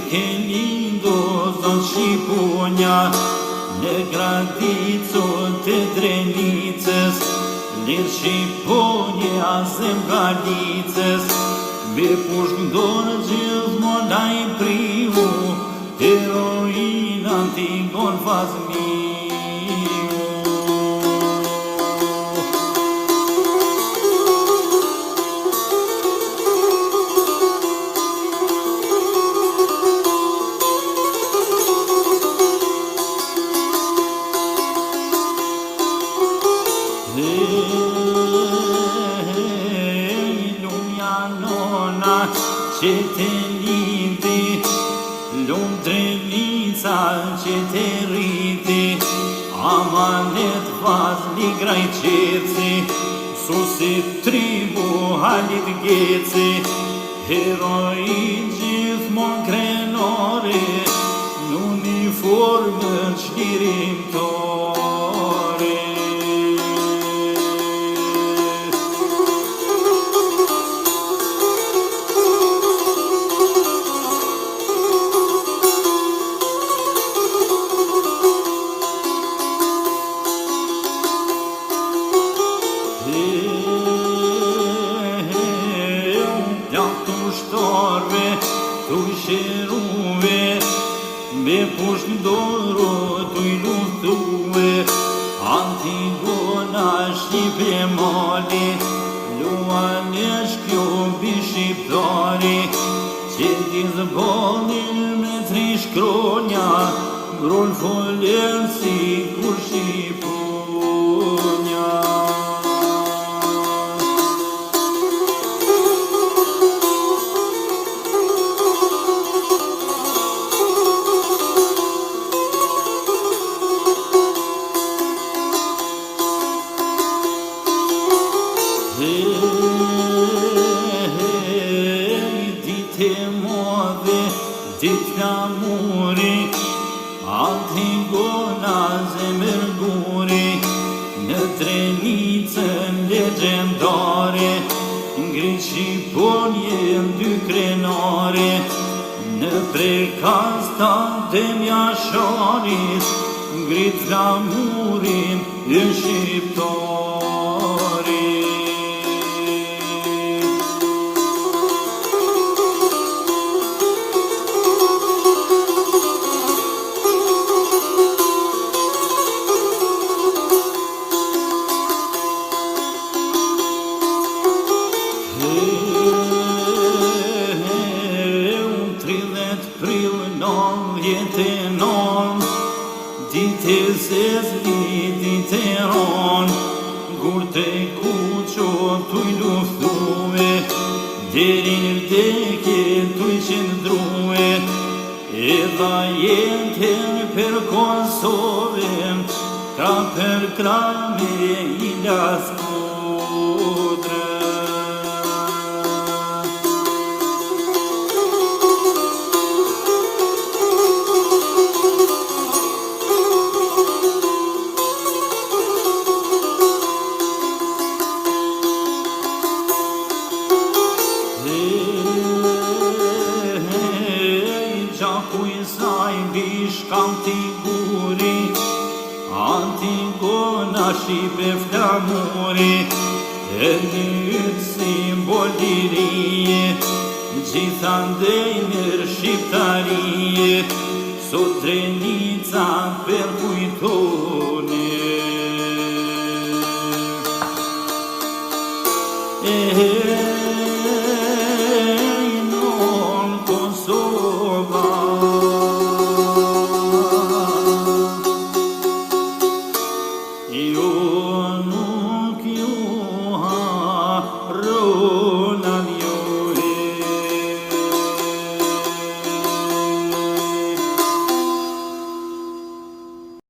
ke lindo zot Shqiponja, në Gradicë të Drenicës, lidh Shqiponja zem Galicës, me pushkëndon gjithmonë ai priu, heroina Antigon Fazmiu. Lumja nona që te lindi, lum Drenica që te rriti, amanet Fazli Grajqeci, susi tribu Halit Geci, heroin gjithmon krenore, në uniformën çlirimtore. Tu shëruve, me pushkëndoro tu i luftue, Antigona Shqipe mali, luan e shkjobi shqiptari, që ti zbolin me tri shkronja, grol folen si kur Shqiponja. Dite modhe, dit flamuri, Antigona zemër guri, në Drenicën legendare, ngrit Shqiponjen dy krenare, në prekastan të mjasharit, ngrit flamurin e shqiptarit. Dite zezli, dite ron, gur te kuqo tu i luftue, deri në vdekje tu i qëndrue, edha jetën për Kosove, ka për krame i laskudre. Kam t'i guri, Antigona Shqipe flamuri, e njëtë simbol lirie, gjitha ndejnër shqiptarie, sot Drenica për kujtone. Non Kosova, io